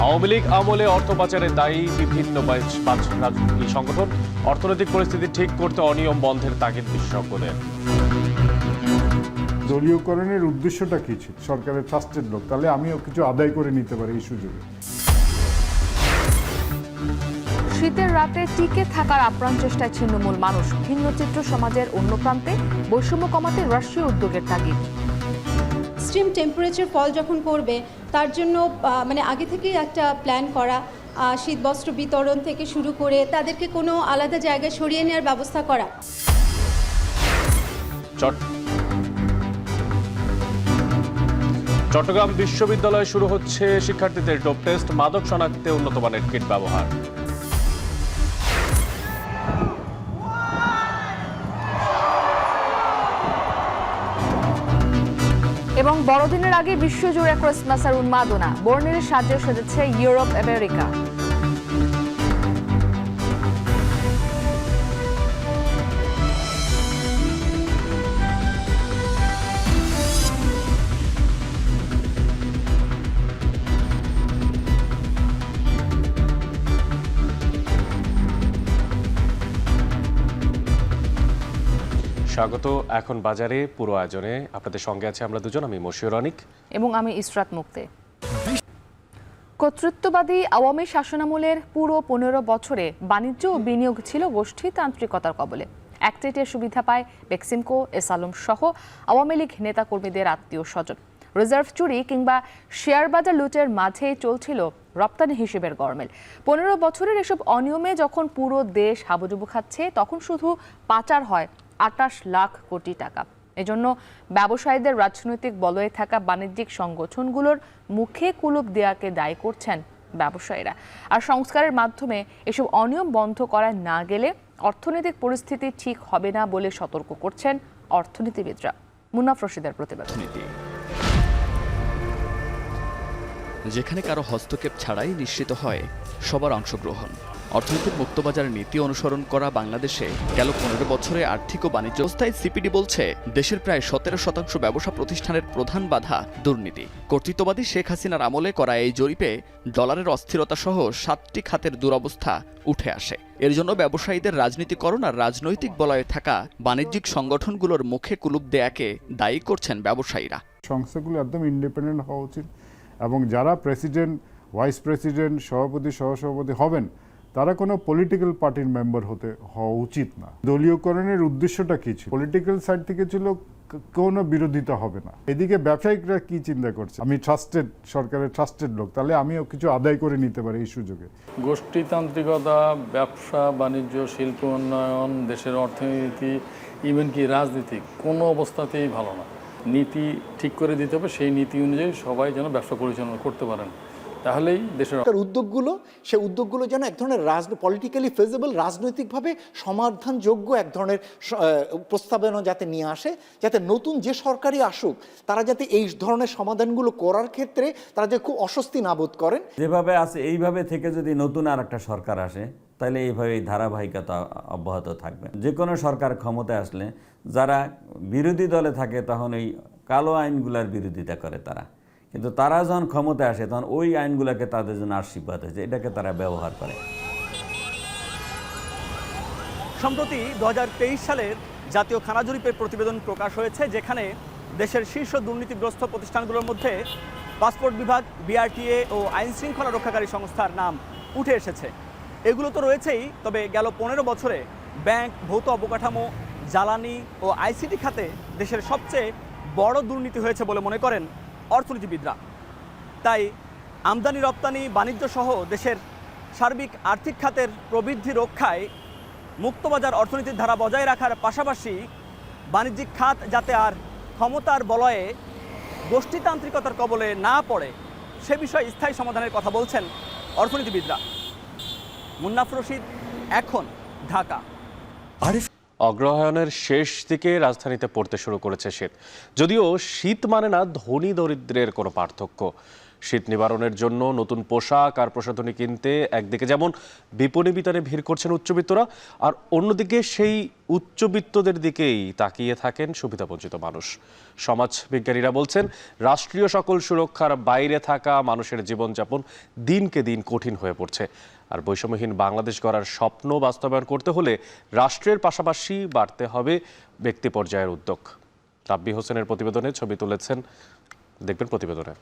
আওয়ামী লীগ আমলে অর্থ পাচারে দায়ী বিভিন্ন রাজনৈতিক সংগঠন। অর্থনৈতিক পরিস্থিতি ঠিক করতে অনিয়ম বন্ধের তাগিদ বিশেষজ্ঞদের। দলীয়করণের উদ্দেশ্যটা কি ছিল? সরকারের ট্রাস্টেড লোক, তাহলে আমিও কিছু আদায় করে নিতে পারি এই সুযোগে। শীতের রাতে টিকে থাকার আপ্রাণ চেষ্টায় ছিন্নমূল মানুষ। ভিন্নচিত্র সমাজের অন্য প্রান্তে বৈষম্য কমাতে রাষ্ট্রীয় উদ্যোগের তাগিদ। এক্সট্রিম টেম্পারেচার ফল যখন করবে তার জন্য আগে থেকেই একটা প্ল্যান করা, শীতবস্ত্র বিতরণ থেকে শুরু করে তাদেরকে কোনো আলাদা জায়গায় সরিয়ে নেওয়ার ব্যবস্থা করা। চট্টগ্রাম বিশ্ববিদ্যালয়ে শুরু হচ্ছে শিক্ষার্থীদের ডোপ টেস্ট। মাদক শনাক্তে উন্নত মানের কিট ব্যবহার। এবং বড়দিনের আগে বিশ্বজুড়ে ক্রিসমাসের উন্মাদনা। বর্ণিলের সাজে সেজেছে ইউরোপ, আমেরিকা। স্বাগত। এখন বাজারে পুরো আয়োজনে আপনাদের সঙ্গে আছে আমরা দুজন, আমি মশিউর অনিক এবং আমি ইসরাত মুক্তে। কর্তৃত্ববাদী আওয়ামী শাসনামলের পুরো 15 বছরে বাণিজ্য ও বিনিয়োগ ছিল গোষ্ঠীতান্ত্রিকতার কবলে। একচেটিয়া সুবিধা পায় বেক্সিমকো, এস আলম সহ আওয়ামী লীগ নেতাকর্মীদের আত্মীয় স্বজন। রিজার্ভ চুরি কিংবা শেয়ার বাজার লুটের মাঝেই চলছিল রপ্তানি হিসেবের গরমিল। 15 বছরের এসব অনিয়মে যখন পুরো দেশ হাবুডুবু খাচ্ছে, তখন শুধু পাচার হয় 28 লাখ কোটি টাকা। এজন্য ব্যবসায়ীদের রাজনৈতিক বলয়ে থাকা বাণিজ্যিক সংগঠনগুলোর মুখে কুলুপ দেয়াকে দায়ী করছেন ব্যবসায়ীরা। আর সংস্কারের মাধ্যমে এসব অনিয়ম বন্ধ করা না গেলে অর্থনৈতিক পরিস্থিতি ঠিক হবে না বলে সতর্ক করছেন অর্থনীতিবিদরা। মুন্নাফ রশিদের প্রতিবেদন। যেখানে কারো হস্তক্ষেপ ছাড়াই নিশ্চিত হয় সবার অংশগ্রহণ। অর্থনীতির মুক্তবাজার নীতি অনুসরণ করা বাংলাদেশে গেল 15 বছরে আর্থিক ও বাণিজ্য অবস্থায় সিপিডি বলছে দেশের প্রায় 17% ব্যবসা প্রতিষ্ঠানের প্রধান বাধা দুর্নীতি। কর্তৃত্ববাদী শেখ হাসিনার আমলে করা এই জরিপে ডলারের অস্থিরতা সহ 7টি খাতের দুরবস্থা উঠে আসে। এর জন্য ব্যবসায়ীদের রাজনীতিকরণ আর রাজনৈতিক বলয়ে থাকা বাণিজ্যিক সংগঠনগুলোর মুখে কুলুপ দেয়াকে দায়ী করছেন ব্যবসায়ীরা। সংস্থাগুলো একদম ইন্ডিপেন্ডেন্ট হওয়া উচিত এবং যারা প্রেসিডেন্ট, ভাইস প্রেসিডেন্ট, সভাপতি, সহসভাপতি হবেন তারা কোনো পলিটিক্যাল পার্টির মেম্বার হওয়া উচিত না। দলীয়করণের উদ্দেশ্যটা কি ছিল? পলিটিক্যাল সাইড থেকে ছিল কোনো বিরোধিতা হবে না। এদিকে ব্যবসায়িকরা কি চিন্তা করছে? আমি সরকারের ট্রাস্টেড লোক, তাহলে আমিও কিছু আদায় করে নিতে পারি এই সুযোগে। গোষ্ঠীতান্ত্রিকতা, ব্যবসা বাণিজ্য, শিল্প উন্নয়ন, দেশের অর্থনীতি, ইভেন কি রাজনীতি কোনো অবস্থাতেই ভালো না। নীতি ঠিক করে দিতে হবে, সেই নীতি অনুযায়ী সবাই যেন ব্যবসা পরিচালনা করতে পারেন, তাহলেই দেশের সেই উদ্যোগগুলো যেন এক ধরনের পলিটিক্যালি ফিজিবল, রাজনৈতিকভাবে সমাধানযোগ্য এক ধরনের প্রস্তাবনা যাতে নিয়ে আসে, যাতে নতুন যে সরকারই আসুক তারা যাতে এই ধরনের সমাধানগুলো করার ক্ষেত্রে তারা যে খুব অস্বস্তি না বোধ করেন। যেভাবে আছে এইভাবে থেকে যদি নতুন আর একটা সরকার আসে তাহলে এইভাবে ধারাবাহিকতা অব্যাহত থাকবে। যে কোনো সরকার ক্ষমতায় আসলে যারা বিরোধী দলে থাকে তখন এই কালো আইনগুলার বিরোধিতা করে তারা, কিন্তু তারা যখন ক্ষমতায় আসে তখন ওই আইনগুলোকে তাদের জন্য আশীর্বাদ হয়েছে, এটাকে তারা ব্যবহার করে। সম্প্রতি 2023 সালের জাতীয় খানা জরিপের প্রতিবেদন প্রকাশ হয়েছে, যেখানে দেশের শীর্ষ দুর্নীতিগ্রস্ত প্রতিষ্ঠানগুলোর মধ্যে পাসপোর্ট বিভাগ, বিআরটিএ ও আইন শৃঙ্খলা রক্ষাকারী সংস্থার নাম উঠে এসেছে। এগুলো তো রয়েছেই, তবে গেল 15 বছরে ব্যাংক, ভৌত অবকাঠামো, জ্বালানি ও আইসিটি খাতে দেশের সবচেয়ে বড় দুর্নীতি হয়েছে বলে মনে করেন অর্থনীতিবিদরা। তাই আমদানি রপ্তানি বাণিজ্য সহ দেশের সার্বিক আর্থিক খাতের প্রবৃদ্ধি রক্ষায় মুক্তবাজার অর্থনীতির ধারা বজায় রাখার পাশাপাশি বাণিজ্যিক খাত যাতে আর ক্ষমতার বলয়ে গোষ্ঠীতান্ত্রিকতার কবলে না পড়ে সে বিষয়ে স্থায়ী সমাধানের কথা বলছেন অর্থনীতিবিদরা। মুন্নাফ রশিদ, এখন, ঢাকা। অগ্রহায়ণের শেষ দিকে রাজধানীতে পড়তে শুরু করেছে শীত। যদিও শীত মানে না ধনী দরিদ্রের কোনো পার্থক্য। শীত নিবারণের জন্য নতুন পোশাক আর প্রসাধনী কিনতে একদিকে যেমন বিপণী বিতানে ভিড় করছেন উচ্চবিত্তরা, আর অন্যদিকে সেই উচ্চবিত্তদের দিকেই তাকিয়ে থাকেন সুবিধাবঞ্চিত মানুষ। সমাজ বিজ্ঞানীরা বলছেন, রাষ্ট্রীয় সকল সুরক্ষার বাইরে থাকা মানুষের জীবনযাপন দিনকে দিন কঠিন হয়ে পড়ছে। আর বৈষম্যহীন বাংলাদেশ গড়ার স্বপ্ন বাস্তবায়ন করতে হলে রাষ্ট্রের পাশাপাশি বাড়তে হবে ব্যক্তি পর্যায়ের উদ্যোগ। রাব্বি হোসেনের প্রতিবেদনে ছবি তুলেছেন, দেখবেন প্রতিবেদনে।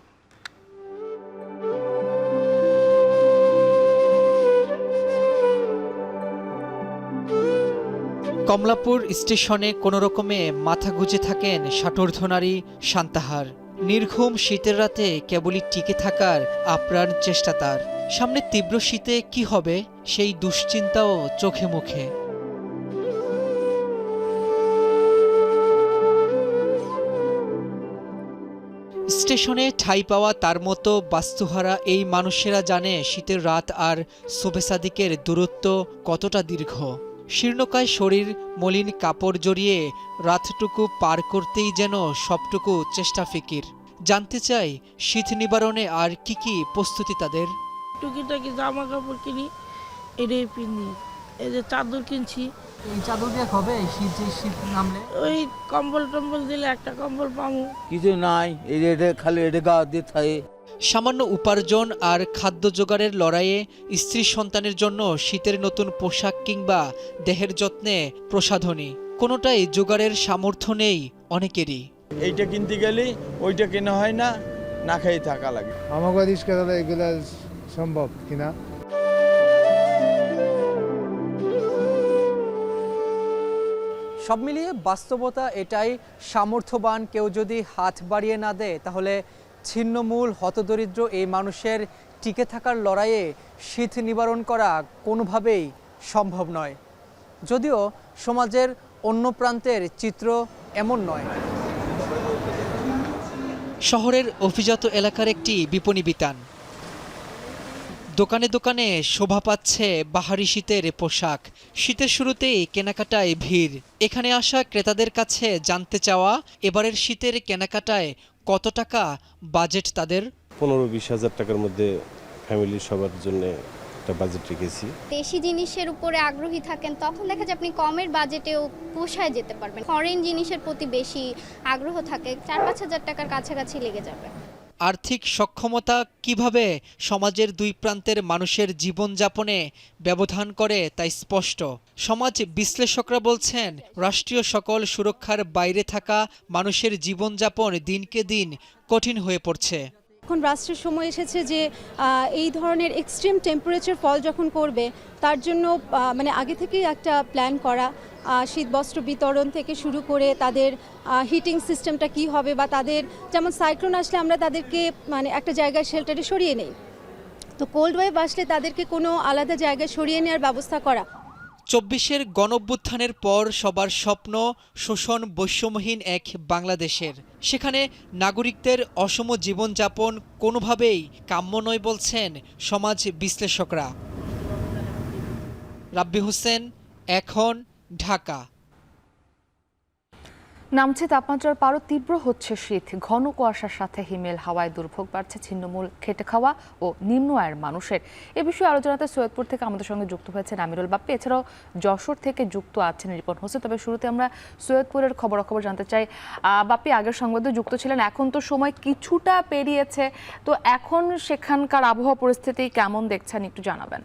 কমলাপুর স্টেশনে কোনো রকমে মাথা গুঁজে থাকেন ষাটোর্ধ্বনারী শান্তাহার। নির্ঘুম শীতের রাতে কেবলই টিকে থাকার আপ্রাণ চেষ্টা তার। সামনে তীব্র শীতে কি হবে সেই দুশ্চিন্তাও চোখে মুখে। স্টেশনে ঠাঁই পাওয়া তার মতো বাস্তুহারা এই মানুষেরা জানে শীতের রাত আর শোভে সাদিকের দূরত্ব কতটা দীর্ঘ। শীর্ণকায় শরীর, মলিন কাপড় জড়িয়ে রাতটুকু পার করতেই যেন সবটুকু চেষ্টা ফিকির। জানতে চাই শীত নিবারণে আর কি কি প্রস্তুতি তাদের। টুকিটাকি জামা কাপড় কিনি, এটাই পিনি। এই যে চাদর কিনছি। এই চাদর দিয়ে হবে শীত নামলে? ওই কম্বল টম্বল দিলে একটা কম্বল পাবো। কিছু নাই, এটা খালি এটা গা দিয়ে থাকে। সামান্য উপার্জন আর খাদ্য জোগাড়ের লড়াইয়ে স্ত্রী সন্তানের জন্য শীতের নতুন পোশাক কিংবা দেহের যত্নে প্রসাধনী, কোনোটাই জোগাড়ের সামর্থ্য নেই অনেকেরই। এইটা কিনতে গেলে ওইটা কেনা হয় না, না খেয়ে থাকা লাগে। আমাকে রিস্কা দাদা এগুলো সম্ভব কিনা। সব মিলিয়ে বাস্তবতা এটাই, সামর্থ্যবান কেউ যদি হাত বাড়িয়ে না দেয় তাহলে ছিন্নমূল হতদরিদ্র এই মানুষের টিকে থাকার লড়াইয়ে শীত নিবারণ করা কোনোভাবেই সম্ভব নয়। যদিও সমাজের অন্য প্রান্তের চিত্র এমন নয়। শহরের অভিজাত এলাকার একটি বিপণী বিতান। দোকানে দোকানে শোভা পাচ্ছে বাহারি শীতের পোশাক। শীতের শুরুতেই কেনাকাটায় ভিড়। এখানে আসা ক্রেতাদের কাছে জানতে চাওয়া এবারের শীতের কেনাকাটায় কত টাকা বাজেট তাদের। 15-20 হাজার টাকার মধ্যে ফ্যামিলির সবার জন্য একটা বাজেট রেখেছি। দেশি জিনিসের উপরে আগ্রহী থাকেন তখন দেখা যায় আপনি কমের বাজেটেও পোষায় যেতে পারবেন। ফরেন জিনিসের প্রতি বেশি আগ্রহ থাকে, 4-5 হাজার টাকার কাছাকাছি লেগে যাবে। আর্থিক সক্ষমতা কিভাবে সমাজের দুই প্রান্তের মানুষের জীবনযাপনে ব্যবধান করে তাই স্পষ্ট। সমাজ বিশ্লেষকরা বলছেন, রাষ্ট্রীয় সকল সুরক্ষার বাইরে থাকা মানুষের জীবনযাপন দিনকে দিন কঠিন হয়ে পড়ছে। এখন রাষ্ট্রের সময় এসেছে যে এই ধরনের এক্সট্রিম টেম্পারেচার ফল যখন করবে তার জন্য মানে আগে থেকেই একটা প্ল্যান করা, শীতবস্ত্র বিতরণ থেকে শুরু করে তাদের হিটিং সিস্টেমটা কি হবে, বা তাদের যেমন সাইক্লোন আসলে আমরা তাদেরকে মানে একটা জায়গায় শেল্টারে সরিয়ে নেই, তো কোল্ড ওয়েভ আসলে তাদেরকে কোনো আলাদা জায়গায় সরিয়ে নেওয়ার ব্যবস্থা করা। 24-এর গণঅভ্যুত্থানের পর সবার স্বপ্ন শোষণ বৈষম্যহীন এক বাংলাদেশের। সেখানে নাগরিকদের অসম জীবনযাপন কোনোভাবেই কাম্য নয় বলছেন সমাজ বিশ্লেষকরা। রাব্বি হোসেন, এখন, ঢাকা। নামছে তাপমাত্রার পারও, তীব্র হচ্ছে শীত। ঘন কুয়াশার সাথে হিমেল হাওয়ায় দুর্ভোগ বাড়ছে ছিন্নমূল খেটে খাওয়া ও নিম্ন আয়ের মানুষের। এ বিষয়ে আলোচনাতে সৈয়দপুর থেকে আমাদের সঙ্গে যুক্ত হয়েছেন আমিরুল বাপ্পি, এছাড়াও যশোর থেকে যুক্ত আছেন রিপন হোসেন। তবে শুরুতে আমরা সৈয়দপুরের খবরাখবর জানতে চাই। বাপ্পি, আগের সংবাদে যুক্ত ছিলেন, এখন তো সময় কিছুটা পেরিয়েছে, তো এখন সেখানকার আবহাওয়া পরিস্থিতি কেমন দেখছেন একটু জানাবেন।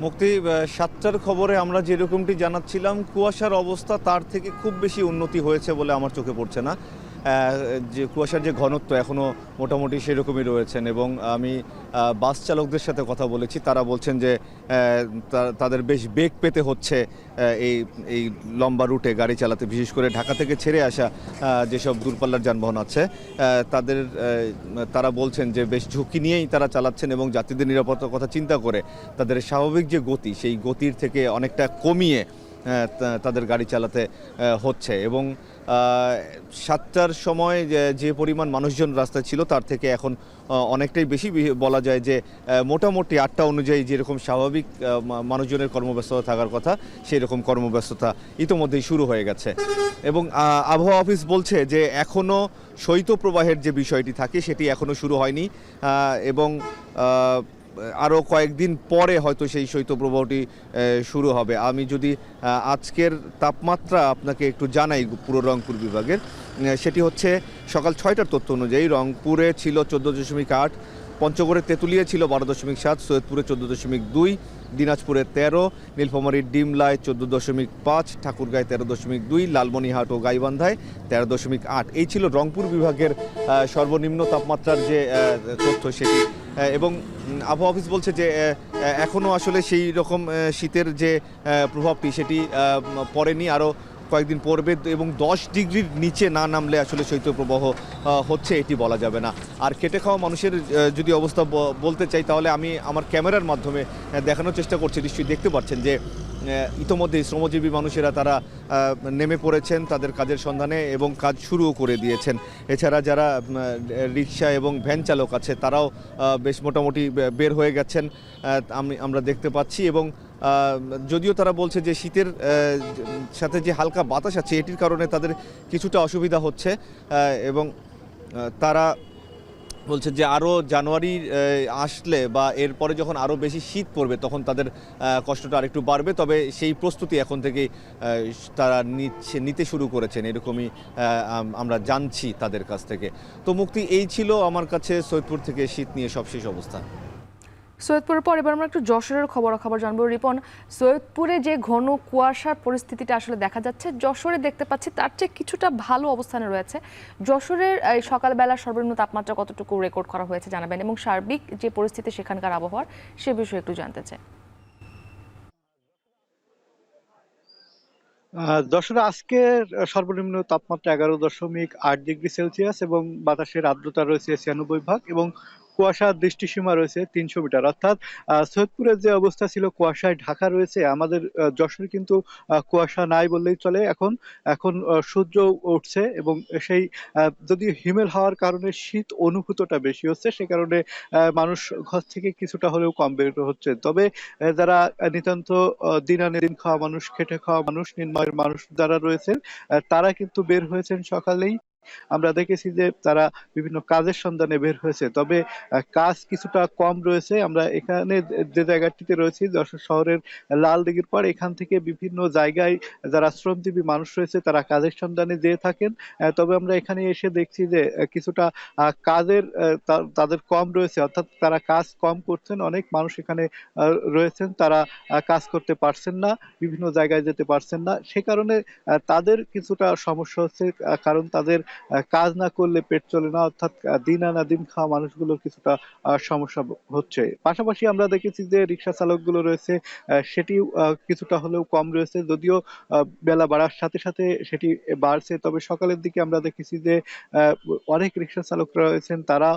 মুক্তি, 7টার খবরে আমরা যেরকমটি জানাচ্ছিলাম, কুয়াশার অবস্থা তার থেকে খুব বেশি উন্নতি হয়েছে বলে আমার চোখে পড়ছে না। যে কুয়াশার যে ঘনত্ব এখনও মোটামুটি সেরকমই রয়েছেন, এবং আমি বাস চালকদের সাথে কথা বলেছি, তারা বলছেন যে তাদের বেশ বেগ পেতে হচ্ছে এই লম্বা রুটে গাড়ি চালাতে, বিশেষ করে ঢাকা থেকে ছেড়ে আসা যেসব দূরপাল্লার যানবাহন আছে তারা বলছেন যে বেশ ঝুঁকি নিয়েই তারা চালাচ্ছেন, এবং যাত্রীদের নিরাপত্তার কথা চিন্তা করে তাদের স্বাভাবিক যে গতি সেই গতির থেকে অনেকটা কমিয়ে তাদের গাড়ি চালাতে হচ্ছে। এবং 7টার সময় যে পরিমাণ মানুষজন রাস্তায় ছিল তার থেকে এখন অনেকটাই বেশি বলা যায় যে মোটামুটি 8টা অনুযায়ী যেরকম স্বাভাবিক মানুষজনের কর্মব্যস্ততা থাকার কথা সেই রকম কর্মব্যস্ততা ইতোমধ্যেই শুরু হয়ে গেছে। এবং আবহাওয়া অফিস বলছে যে এখনও শৈত্যপ্রবাহের যে বিষয়টি থাকে সেটি এখনও শুরু হয়নি এবং আরও কয়েকদিন পরে হয়তো সেই শৈত্যপ্রবাহটি শুরু হবে। আমি যদি আজকের তাপমাত্রা আপনাকে একটু জানাই পুরো রংপুর বিভাগের, সেটি হচ্ছে সকাল 6টার তথ্য অনুযায়ী রংপুরে ছিল 14.8, পঞ্চগড়ে তেঁতুলিয়া ছিল 12.7, সৈয়দপুরে 14.2, দিনাজপুরে 13, নীলফামারীর ডিমলায় 14.5, ঠাকুরগাঁয় 13.2, লালমনিরহাট ও গাইবান্ধায় 13.8। এই ছিল রংপুর বিভাগের সর্বনিম্ন তাপমাত্রার যে তথ্য সেটি। এবং আবহাওয়া অফিস বলছে যে এখনও আসলে সেই রকম শীতের যে প্রভাবটি সেটি পড়েনি, আরও কয়েকদিন পড়বে এবং 10 ডিগ্রির নিচে না নামলে আসলে শৈত্যপ্রবাহ হচ্ছে এটি বলা যাবে না। আর খেটে খাওয়া মানুষের যদি অবস্থা বলতে চাই তাহলে আমি আমার ক্যামেরার মাধ্যমে দেখানোর চেষ্টা করছি। নিশ্চয়ই দেখতে পাচ্ছেন যে ইতোমধ্যেই শ্রমজীবী মানুষেরা তারা নেমে পড়েছেন তাদের কাজের সন্ধানে এবং কাজ শুরুও করে দিয়েছেন। এছাড়া যারা রিক্সা এবং ভ্যান চালক আছে তারাও বেশ মোটামুটি বের হয়ে গেছেন আমরা দেখতে পাচ্ছি। এবং যদিও তারা বলছে যে শীতের সাথে যে হালকা বাতাস আছে এটির কারণে তাদের কিছুটা অসুবিধা হচ্ছে এবং তারা বলছে যে আরও জানুয়ারি আসলে বা এরপরে যখন আরও বেশি শীত পড়বে তখন তাদের কষ্টটা আরেকটু বাড়বে, তবে সেই প্রস্তুতি এখন থেকেই তারা নিতে শুরু করেছেন এরকমই আমরা জানছি তাদের কাছ থেকে। তো মুক্তি, এই ছিল আমার কাছে সৈয়দপুর থেকে শীত নিয়ে সবশেষ অবস্থা। সৈয়দপুরের পর এবার আমরা একটু যশোরের খবর জানবো। রিপন, সৈয়দপুরে যে ঘন কুয়াশার পরিস্থিতিটা আসলে দেখা যাচ্ছে, যশোরে দেখতে পাচ্ছি তার চেয়ে কিছুটা ভালো অবস্থানে রয়েছে। যশোরের এই সকালবেলা সর্বনিম্ন তাপমাত্রা কতটুকু রেকর্ড করা হয়েছে জানাবেন, এবং সার্বিক যে পরিস্থিতি সেখানকার আবহাওয়ার সে বিষয়ে একটু জানতে চাই। যশোরে আজকে সর্বনিম্ন তাপমাত্রা 11.8 ডিগ্রি সেলসিয়াস এবং বাতাসের আর্দ্রতা রয়েছে 96% এবং কুয়াশার দৃষ্টিসীমা রয়েছে 300 মিটার। অর্থাৎ সৈয়দপুরের যে অবস্থা ছিল কুয়াশায় ঢাকা রয়েছে, আমাদের যশোরে কিন্তু কুয়াশা নাই বললেই চলে। এখন সূর্য উঠছে এবং সেই যদি হিমেল হওয়ার কারণে শীত অনুভূতটা বেশি হচ্ছে, সে কারণে মানুষ ঘর থেকে কিছুটা হলেও কম বের হচ্ছে। তবে যারা নিতান্ত দিন আনে দিন খাওয়া মানুষ, খেটে খাওয়া মানুষ, নিম্নয়ের মানুষ যারা রয়েছেন তারা কিন্তু বের হয়েছেন সকালেই। আমরা দেখেছি যে তারা বিভিন্ন কাজের সন্ধানে বের হয়েছে, তবে কাজ কিছুটা কম রয়েছে। আমরা এখানে যে জায়গাটিতে রয়েছি যশোর শহরের লালদিঘির পর, এখান থেকে বিভিন্ন জায়গায় যারা শ্রমজীবী মানুষ রয়েছে তারা কাজের সন্ধানে যেয়ে থাকেন। তবে আমরা এখানে এসে দেখছি যে কিছুটা কাজের তাদের কম রয়েছে, অর্থাৎ তারা কাজ কম করছেন। অনেক মানুষ এখানে রয়েছেন তারা কাজ করতে পারছেন না, বিভিন্ন জায়গায় যেতে পারছেন না, সে কারণে তাদের কিছুটা সমস্যা হচ্ছে, কারণ তাদের কাজ না করলে পেট চলে না, অর্থাৎ দিন আনা দিন খাওয়া মানুষগুলোর কিছুটা সমস্যা হচ্ছে। পাশাপাশি আমরা দেখেছি যে রিক্সা চালকগুলো রয়েছে সেটি কিছুটা হলেও কম রয়েছে, যদিও বেলা বাড়ার সাথে সাথে সেটি বাড়ছে। তবে সকালের দিকে আমরা দেখেছি যে অনেক রিক্সা চালকরা রয়েছেন তারা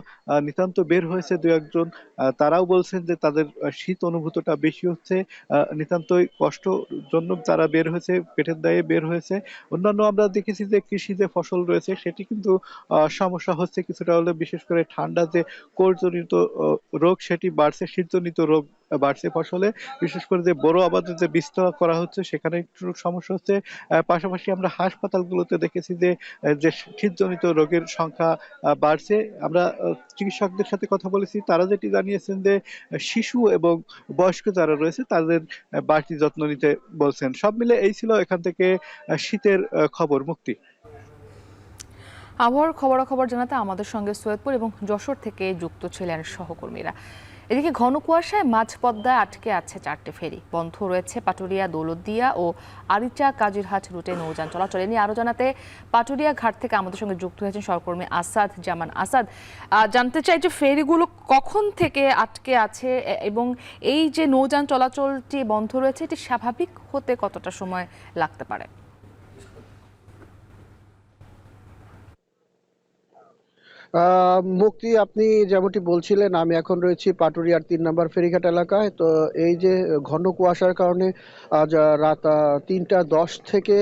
নিতান্ত বের হয়েছে দু একজন, তারাও বলছেন যে তাদের শীত অনুভূতটা বেশি হচ্ছে, নিতান্তই কষ্ট জন্য তারা বের হয়েছে, পেটের দায়ে বের হয়েছে। অন্যান্য আমরা দেখেছি যে কৃষি যে ফসল রয়েছে সেটি কিন্তু সমস্যা হচ্ছে কিছুটা হলে, বিশেষ করে ঠান্ডা যে কোরজনিত রোগ সেটি বাড়ছে, শীতজনিত রোগ বাড়ছে ফসলে, বিশেষ করে যে বড় আবাদে যে বিস্তর করা হচ্ছে সেখানে একটু সমস্যা হচ্ছে। পাশাপাশি আমরা হাসপাতালগুলোতে দেখেছি যে শীতজনিত রোগের সংখ্যা বাড়ছে। আমরা চিকিৎসকদের সাথে কথা বলেছি, তারা যেটি জানিয়েছেন যে শিশু এবং বয়স্ক যারা রয়েছে তাদের বাড়তি যত্ন নিতে বলছেন। সব মিলে এই ছিল এখান থেকে শীতের খবর। মুক্তি। আবহাওয়ার খবর জানাতে আমাদের সঙ্গে সৈয়দপুর এবং যশোর থেকে যুক্ত ছিলেন সহকর্মীরা। এদিকে ঘন কুয়াশায় মাঝপদ্মায় আটকে আছে 4টে ফেরি, বন্ধ রয়েছে পাটুরিয়া, দৌলতদিয়া ও আরিচা কাজিরহাট রুটে নৌযান চলাচল। নিয়ে আরো জানাতে পাটুরিয়া ঘাট থেকে আমাদের সঙ্গে যুক্ত হয়েছেন সহকর্মী আসাদ জামান। আসাদ, জানতে চাই যে ফেরিগুলো কখন থেকে আটকে আছে এবং এই যে নৌযান চলাচলটি বন্ধ রয়েছে এটি স্বাভাবিক হতে কতটা সময় লাগতে পারে? মুক্তি, আপনি যেমনটি বলছিলেন, আমি এখন রয়েছি পাটুরিয়ার ৩ নম্বর ফেরিঘাট এলাকায়। তো এই যে ঘন কুয়াশার কারণে আজ রাত ৩টা ১০ থেকে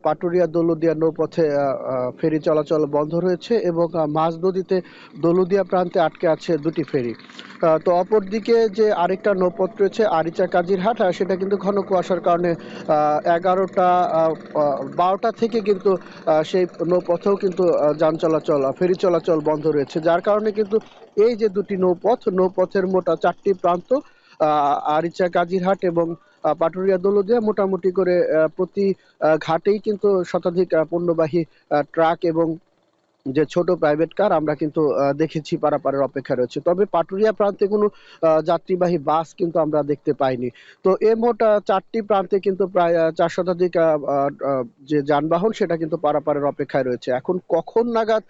পাটুরিয়া দৌলতদিয়া নৌপথে ফেরি চলাচল বন্ধ রয়েছে এবং মাঝ নদীতে দৌলতদিয়া প্রান্তে আটকে আছে ২টি ফেরি। তো অপরদিকে যে আরেকটা নৌপথ রয়েছে আরিচা কাজিরহাট, সেটা কিন্তু ঘন কুয়াশার কারণে ১২টা থেকে কিন্তু সেই নৌপথেও কিন্তু যান চলাচল, ফেরি চলাচল বন্ধ রয়েছে, যার কারণে কিন্তু এই যে দুটি নৌপথের মোট ৪টি প্রান্ত আরিচা কাজিরহাট এবং পাটুরিয়া দৌলতদিয়া, মোটামুটি করে প্রতি ঘাটেই কিন্তু শতাধিক পণ্যবাহী ট্রাক এবং যে ছোট প্রাইভেট কার আমরা কিন্তু দেখেছি পারাপারের অপেক্ষা রয়েছে। তবে পাটুরিয়া প্রান্তে কোনো যাত্রীবাহী বাস কিন্তু আমরা দেখতে পাইনি। তো এ মোট ৪টি প্রান্তে কিন্তু প্রায় ৪ শতাধিক যে যানবাহন সেটা কিন্তু পারাপারের অপেক্ষায় রয়েছে। এখন কখন নাগাদ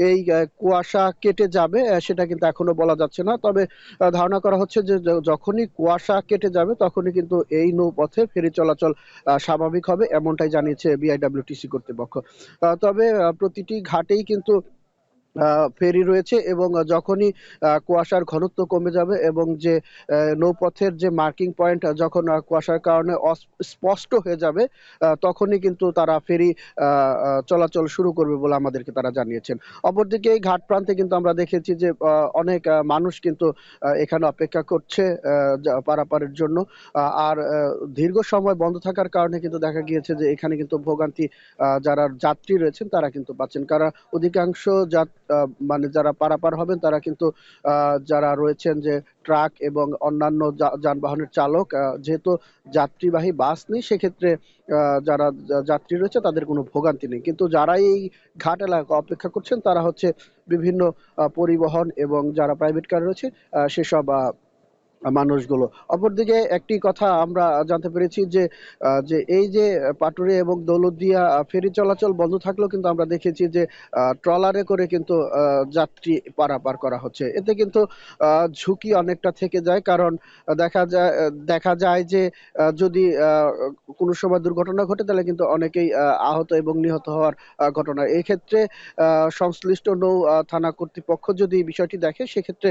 এই কুয়াশা কেটে যাবে সেটা কিন্তু এখনো বলা যাচ্ছে না। তবে ধারণা করা হচ্ছে যে যখনই কুয়াশা কেটে যাবে তখনই কিন্তু এই নৌপথে ফেরি চলাচল স্বাভাবিক হবে, এমনটাই জানিয়েছে বিআইডব্লিউটিসি কর্তৃপক্ষ। তবে প্রতিটি ঘাটেই কিন্তু ফেরি রয়েছে এবং যখনই কুয়াশার ঘনত্ব কমে যাবে এবং যে নৌপথের যে মার্কিং পয়েন্ট যখন কুয়াশার কারণে স্পষ্ট হয়ে যাবে, তখনই কিন্তু তারা ফেরি চলাচল শুরু করবে বলে আমাদেরকে তারা জানিয়েছেন। অপরদিকে এই ঘাট প্রান্তে কিন্তু আমরা দেখেছি যে অনেক মানুষ কিন্তু এখানে অপেক্ষা করছে পারাপারের জন্য। আর দীর্ঘ সময় বন্ধ থাকার কারণে কিন্তু দেখা গিয়েছে যে এখানে কিন্তু ভোগান্তি যারা যাত্রী রয়েছেন তারা কিন্তু পাচ্ছেন, কারণ অধিকাংশ মানে যারা পারাপার হবেন তারা কিন্তু যারা রয়েছেন যে ট্রাক এবং অন্যান্য যানবাহনের চালক, যেহেতু যাত্রীবাহী বাস নেই, সেক্ষেত্রে যারা যাত্রী রয়েছে তাদের কোনো ভোগান্তি নেই। কিন্তু যারা এই ঘাট এলাকা অপেক্ষা করছেন তারা হচ্ছে বিভিন্ন পরিবহন এবং যারা প্রাইভেট কার রয়েছে সেসব মানুষগুলো। অপরদিকে একটি কথা আমরা জানতে পেরেছি যে এই যে পাটুরিয়া এবং দৌলতদিয়া ফেরি চলাচল বন্ধ থাকলেও কিন্তু আমরা দেখেছি যে ট্রলারে করে কিন্তু যাত্রী পারাপার করা হচ্ছে। এতে কিন্তু ঝুঁকি অনেকটা থেকে যায়, কারণ দেখা যায় যে যদি কোনো সময় দুর্ঘটনা ঘটে তাহলে কিন্তু অনেকেই আহত এবং নিহত হওয়ার ঘটনা। এই ক্ষেত্রে সংশ্লিষ্ট নৌ থানা কর্তৃপক্ষ যদি বিষয়টি দেখে সেক্ষেত্রে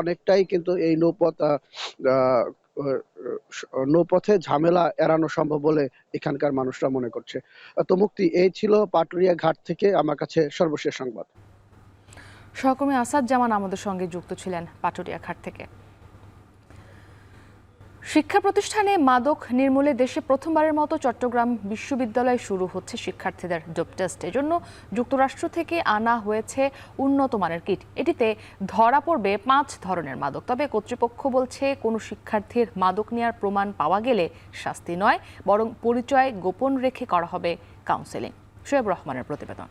অনেকটাই কিন্তু এই নৌপথে ঝামেলা এড়ানো সম্ভব বলে এখানকার মানুষরা মনে করছে। তো মুক্তি, এই ছিল পাটুরিয়া ঘাট থেকে আমার কাছে সর্বশেষ সংবাদ। সহকর্মী আসাদ জামান আমাদের সঙ্গে যুক্ত ছিলেন পাটুরিয়া ঘাট থেকে। শিক্ষা প্রতিষ্ঠানে মাদক নির্মূলে দেশে প্রথমবারের মতো চট্টগ্রাম বিশ্ববিদ্যালয়ে শুরু হচ্ছে শিক্ষার্থীদের ডোপ টেস্ট। এজন্য যুক্তরাষ্ট্র থেকে আনা হয়েছে উন্নত মানের কিট। এটিতে ধরা পড়বে 5 ধরনের মাদক। তবে কর্তৃপক্ষ বলছে কোনো শিক্ষার্থীর মাদক নেওয়ার প্রমাণ পাওয়া গেলে শাস্তি নয়, বরং পরিচয় গোপন রেখে করা হবে কাউন্সেলিং। শোয়েব রহমানের প্রতিবেদন।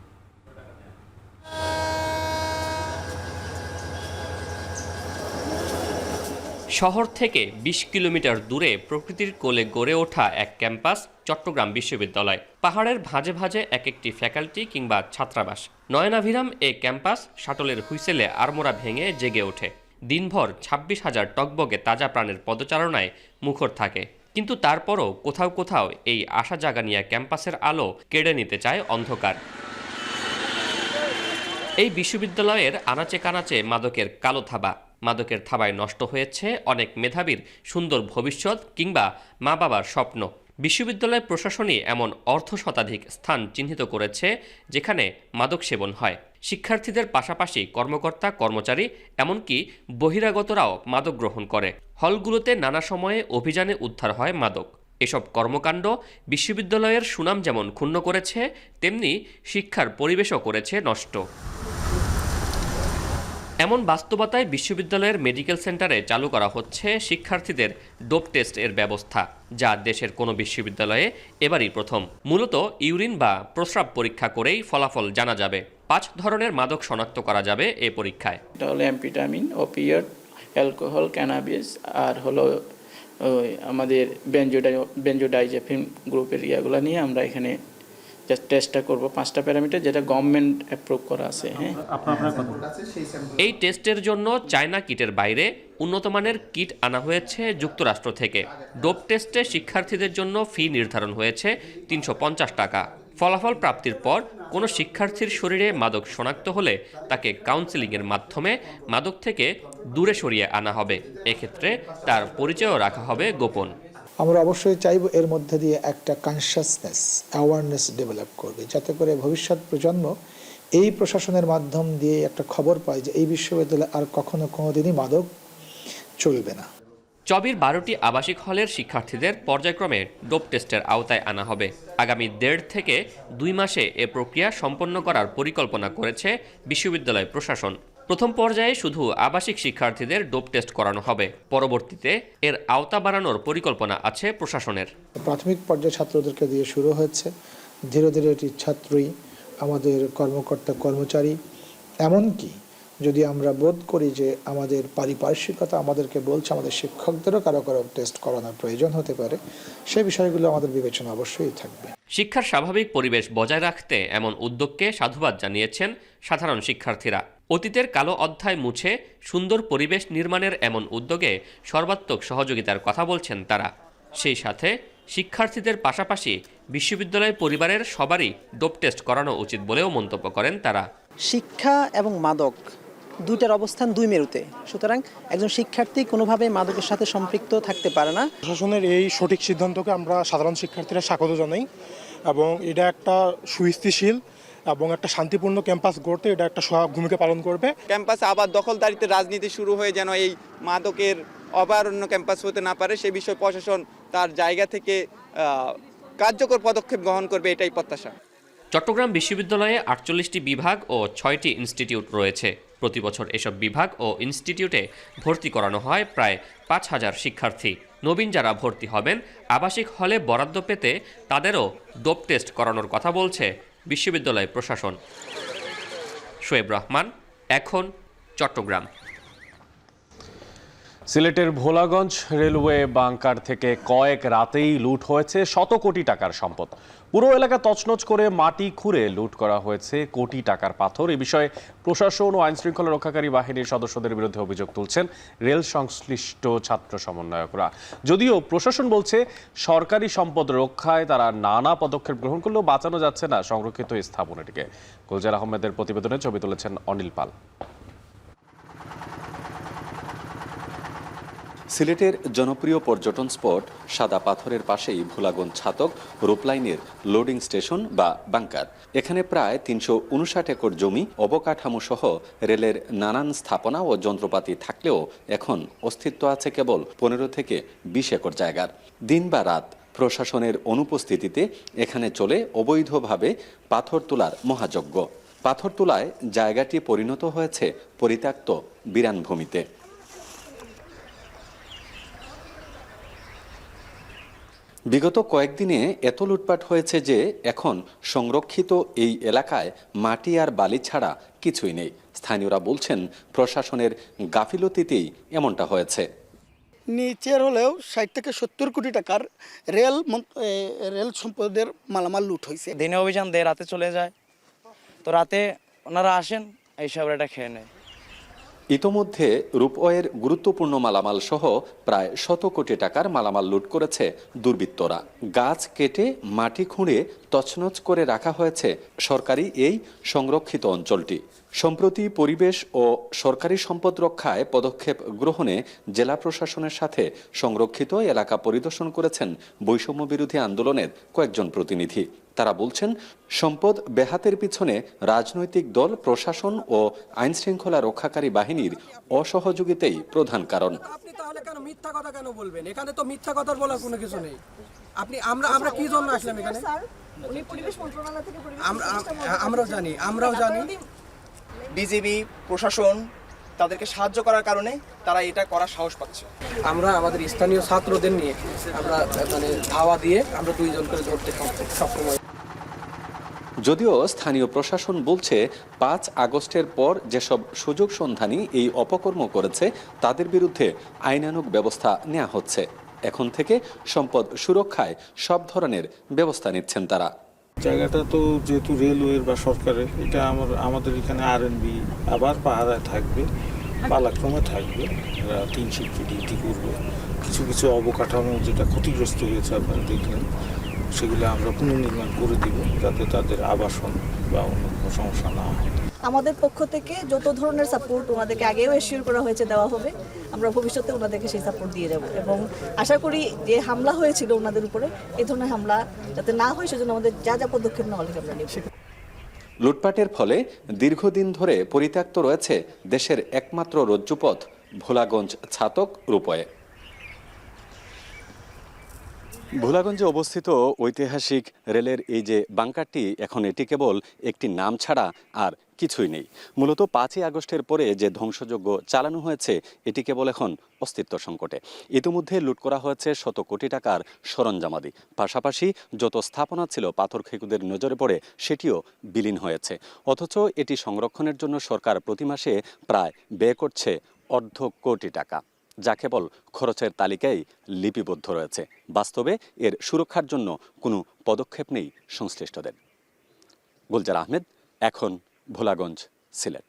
শহর থেকে 20 কিলোমিটার দূরে প্রকৃতির কোলে গড়ে ওঠা এক ক্যাম্পাস চট্টগ্রাম বিশ্ববিদ্যালয়। পাহাড়ের ভাঁজে ভাঁজে এক একটি ফ্যাকাল্টি কিংবা ছাত্রাবাস। নয়নাভিরাম এই ক্যাম্পাস শাটলের হুইসেলে আড়মোড়া ভেঙে জেগে ওঠে। দিনভর 26,000 টগবগে তাজা প্রাণের পদচারণায় মুখর থাকে। কিন্তু তারপরও কোথাও কোথাও এই আশা জাগানিয়া ক্যাম্পাসের আলো কেড়ে নিতে চায় অন্ধকার। এই বিশ্ববিদ্যালয়ের আনাচে কানাচে মাদকের কালো থাবা। মাদকের থাবায় নষ্ট হয়েছে অনেক মেধাবীর সুন্দর ভবিষ্যৎ কিংবা মা বাবার স্বপ্ন। বিশ্ববিদ্যালয় প্রশাসনই এমন অর্ধশতাধিক স্থান চিহ্নিত করেছে যেখানে মাদক সেবন হয়। শিক্ষার্থীদের পাশাপাশি কর্মকর্তা কর্মচারী এমনকি বহিরাগতরাও মাদক গ্রহণ করে। হলগুলোতে নানা সময়ে অভিযানে উদ্ধার হয় মাদক। এসব কর্মকাণ্ড বিশ্ববিদ্যালয়ের সুনাম যেমন ক্ষুণ্ণ করেছে, তেমনি শিক্ষার পরিবেশও করেছে নষ্ট। এমন বাস্তবতায় বিশ্ববিদ্যালয়ের মেডিকেল সেন্টারে চালু করা হচ্ছে শিক্ষার্থীদের ডোপ টেস্ট এর ব্যবস্থা, যা দেশের কোনো বিশ্ববিদ্যালয়ে এবারই প্রথম। মূলত ইউরিন বা প্রস্রাব পরীক্ষা করেই ফলাফল জানা যাবে। 5 ধরনের মাদক শনাক্ত করা যাবে এই পরীক্ষায়। এটা হলো অ্যাম্ফেটামিন, ওপিয়েট, অ্যালকোহল, ক্যানাবিস আর হলো আমাদের বেনজোডাইজেপিন গ্রুপের ইয়াগুলো নিয়ে আমরা এখানে টেস্টটা করব। 5টা প্যারামিটার যেটা গভর্নমেন্ট অ্যাপ্রুভ করা আছে। হ্যাঁ, এই টেস্টের জন্য চায়না কিটের বাইরে উন্নত মানের কিট আনা হয়েছে যুক্তরাষ্ট্র থেকে। ডোপ টেস্টে শিক্ষার্থীদের জন্য ফি নির্ধারণ হয়েছে 350 টাকা। ফলাফল প্রাপ্তির পর কোনো শিক্ষার্থীর শরীরে মাদক শনাক্ত হলে তাকে কাউন্সেলিংয়ের মাধ্যমে মাদক থেকে দূরে সরিয়ে আনা হবে। এক্ষেত্রে তার পরিচয়ও রাখা হবে গোপন। আমরা অবশ্যই চাইব এর মধ্যে দিয়ে একটা কনসিয়াসনেস, অ্যাওয়ারনেস ডেভেলপ করবে, যাতে করে ভবিষ্যৎ প্রজন্ম এই প্রশাসনের মাধ্যম দিয়ে একটা খবর পায় যে এই বিশ্ববিদ্যালয়ে আর কোনোদিনই মাদক চলবে না। চবির 12টি আবাসিক হলের শিক্ষার্থীদের পর্যায়ক্রমে ডোপ টেস্টের আওতায় আনা হবে। আগামী 1.5 থেকে 2 মাসে এ প্রক্রিয়া সম্পন্ন করার পরিকল্পনা করেছে বিশ্ববিদ্যালয় প্রশাসন। প্রথম পর্যায়ে শুধু আবাসিক শিক্ষার্থীদের ডোপ টেস্ট করানো হবে। পরবর্তীতে এর আওতা বাড়ানোর পরিকল্পনা আছে প্রশাসনের। প্রাথমিক পর্যায়ে ছাত্রদেরকে দিয়ে শুরু হয়েছে, ধীরে ধীরে এটি ছাত্রী, আমাদের কর্মকর্তা কর্মচারী, এমনকি যদি আমরা বোধ করি যে আমাদের পারিপার্শ্বিকতা আমাদেরকে বলছে আমাদের শিক্ষকদেরও কারো কারো টেস্ট করানোর প্রয়োজন হতে পারে, সেই বিষয়গুলো আমাদের বিবেচনা অবশ্যই থাকবে। শিক্ষার স্বাভাবিক পরিবেশ বজায় রাখতে এমন উদ্যোগকে সাধুবাদ জানিয়েছেন সাধারণ শিক্ষার্থীরা। অতীতের কালো অধ্যায় মুছে সুন্দর পরিবেশ নির্মাণের এমন উদ্যোগে সর্বাত্মক সহযোগিতার কথা বলছেন তারা। সেই সাথে শিক্ষার্থীদের পাশাপাশি বিশ্ববিদ্যালয় পরিবারের সবারই ডোপ টেস্ট করানো উচিত বলেও মন্তব্য করেন তারা। শিক্ষা এবং মাদক দুইটার অবস্থান দুই মেরুতে, সুতরাং একজন শিক্ষার্থী কোনোভাবে মাদকের সাথে সম্পৃক্ত থাকতে পারে না। প্রশাসনের এই সঠিক সিদ্ধান্তকে আমরা সাধারণ শিক্ষার্থীরা স্বাগত জানাই এবং এটা একটা সুস্থিতিশীল এবং একটা শান্তিপূর্ণ ক্যাম্পাস গড়তে এটা একটা সহায়ক ভূমিকা পালন করবে। ক্যাম্পাসে আবার দখলদারিত্বের রাজনীতি শুরু হয়ে যেন এই মাদকের অভয়ারণ্য ক্যাম্পাস হতে না পারে, সে বিষয়ে প্রশাসন তার জায়গা থেকে কার্যকর পদক্ষেপ গ্রহণ করবে, এটাই প্রত্যাশা। চট্টগ্রাম বিশ্ববিদ্যালয়ে 48টি বিভাগ ও 6টি ইনস্টিটিউট রয়েছে। প্রতি বছর এসব বিভাগ ও ইনস্টিটিউটে ভর্তি করানো হয় প্রায় 5000 শিক্ষার্থী। নবীন যারা ভর্তি হবেন আবাসিক হলে বরাদ্দ পেতে তাদেরও ডোপ টেস্ট করানোর কথা বলছে বিশ্ববিদ্যালয় প্রশাসন। শোয়েব রহমান, এখন, চট্টগ্রাম। সিলেটের ভোলাগঞ্জ রেলওয়ে বাংকার থেকে কয়েক রাতেই লুট হয়েছে শত কোটি টাকার সম্পদ। পুরো এলাকা তছনছ করে মাটি খুঁড়ে লুট করা হয়েছে কোটি টাকার পাথর। এ বিষয়ে প্রশাসন ও আইনশৃঙ্খলা রক্ষাকারী বাহিনীর সদস্যদের বিরুদ্ধে অভিযোগ তুলছেন রেল সংশ্লিষ্ট ছাত্র সমন্বয়করা। যদিও প্রশাসন বলছে সরকারি সম্পদ রক্ষায় তারা নানা পদক্ষেপ গ্রহণ করলেও বাঁচানো যাচ্ছে না সংরক্ষিত স্থাপনাটিকে। গুলজার আহমেদের প্রতিবেদনে ছবি তুলেছেন অনিল পাল। সিলেটের জনপ্রিয় পর্যটন স্পট সাদা পাথরের পাশেই ভোলাগঞ্জ ছাতক রূপলাইনের লোডিং স্টেশন বা বাংকার। এখানে প্রায় 359 একর জমি, অবকাঠামো সহ রেলের নানান স্থাপনা ও যন্ত্রপাতি থাকলেও এখন অস্তিত্ব আছে কেবল 15 থেকে 20 একর জায়গার। দিন বা রাত প্রশাসনের অনুপস্থিতিতে এখানে চলে অবৈধভাবে পাথর তোলার মহাযজ্ঞ। পাথর তোলায় জায়গাটি পরিণত হয়েছে পরিত্যক্ত বিরান ভূমিতে। বিগত কয়েকদিনে এত লুটপাট হয়েছে যে এখন সংরক্ষিত এই এলাকায় মাটি আর বালি ছাড়া কিছুই নেই। স্থানীয়রা বলছেন প্রশাসনের গাফিলতিতেই এমনটা হয়েছে। নিচের হলেও 60 থেকে 70 কোটি টাকার রেল সম্পদের মালামাল লুট হয়েছে। দিনে অভিযান দেয়, রাতে চলে যায়, তো রাতে ওনারা আসেন এইসব এটা খেয়ে নেয়। ইতোমধ্যে রূপওয়ের গুরুত্বপূর্ণ মালামাল সহ প্রায় 100 কোটি টাকার মালামাল লুট করেছে দুর্বৃত্তরা। গাছ কেটে মাটি খুঁড়ে তছনছ করে রাখা হয়েছে সরকারি এই সংরক্ষিত অঞ্চলটি। সম্প্রতি পরিবেশ ও সরকারি সম্পদ রক্ষায় পদক্ষেপ গ্রহণে জেলা প্রশাসনের সাথে সংরক্ষিত এলাকা পরিদর্শন করেছেন বৈষম্য বিরোধী আন্দোলনের কয়েকজন প্রতিনিধি। তারা বলছেন সম্পদ বেহাতের পিছনে রাজনৈতিক দল, প্রশাসন ও আইনশৃঙ্খলা রক্ষাকারী বাহিনীর অসহযোগিতাই প্রধান কারণ। আপনি তাহলে কেন মিথ্যা কথা কেন বলবেন? এখানে তো মিথ্যা কথা বলার কোনো কিছু নেই। আমরা কি জন্য আসলাম এখানে? আমরাও জানি বিজিবি প্রশাসন তাদেরকে সাহায্য করার কারণে তারা এটা করার সাহস পাচ্ছে। আমরা আমাদের স্থানীয় ছাত্রদের নিয়ে আমরা ধাওয়া দিয়ে আমরা 2 জন করে ধরতে সক্ষম হই। যদিও স্থানীয় প্রশাসন বলছে 5 আগস্টের পর যেসব সুযোগ সন্ধানী এই অপকর্ম করেছে তাদের বিরুদ্ধে আইনানুগ ব্যবস্থা নেওয়া হচ্ছে। এখন থেকে সম্পদ সুরক্ষায় সব ধরনের ব্যবস্থা নিচ্ছেন তারা। জায়গাটা তো যেহেতু রেলওয়ের বা সরকারের, এটা আমাদের এখানে আরএনবি আবার পাহারায় থাকবে, পালাক্রমে থাকবে, এরা 3 শিফটে ডিউটি করবে। কিছু অবকাঠামো যেটা ক্ষতিগ্রস্ত হয়েছে আপনারা দেখলেন, সেগুলো আমরা পুনর্নির্মাণ করে দিব যাতে তাদের আবাসন বা অন্য কোনো সমস্যা না হয়। আমাদের পক্ষ থেকে যত ধরনের সাপোর্ট ওনাদেরকে আগেও এশিওর করা হয়েছে দেওয়া হবে, আমরা ভবিষ্যতে ওনাদেরকে সেই সাপোর্ট দিয়ে যাব এবং আশা করি যে হামলা হয়েছিল ওনাদের উপরে এই ধরনের হামলা যাতে না হয় সেজন্য আমাদের যা যা পদক্ষেপ নেওয়া লাগে আমরা নেব। লুটপাটের ফলে দীর্ঘদিন ধরে পরিত্যক্ত রয়েছে দেশের একমাত্র রজ্জুপথ ভোলাগঞ্জ ছাতক রূপয়ে। ভোলাগঞ্জে অবস্থিত ঐতিহাসিক রেলের এই যে বাংকারটি, এখন এটি কেবল একটি নাম ছাড়া আর কিছুই নেই। মূলত 5ই আগস্টের পরে যে ধ্বংসযজ্ঞ চালানো হয়েছে এটি কেবল এখন অস্তিত্ব সংকটে। ইতিমধ্যে লুট করা হয়েছে শত কোটি টাকার সরঞ্জামাদি, পাশাপাশি যত স্থাপনা ছিল পাথর খেকুদের নজরে পড়ে সেটিও বিলীন হয়েছে। অথচ এটি সংরক্ষণের জন্য সরকার প্রতি মাসে প্রায় ব্যয় করছে অর্ধ কোটি টাকা, যা কেবল খরচের তালিকায় লিপিবদ্ধ রয়েছে। বাস্তবে এর সুরক্ষার জন্য কোনো পদক্ষেপ নেই সংশ্লিষ্টদের। গুলজার আহমেদ, এখন ভোলাগঞ্জ, সিলেট।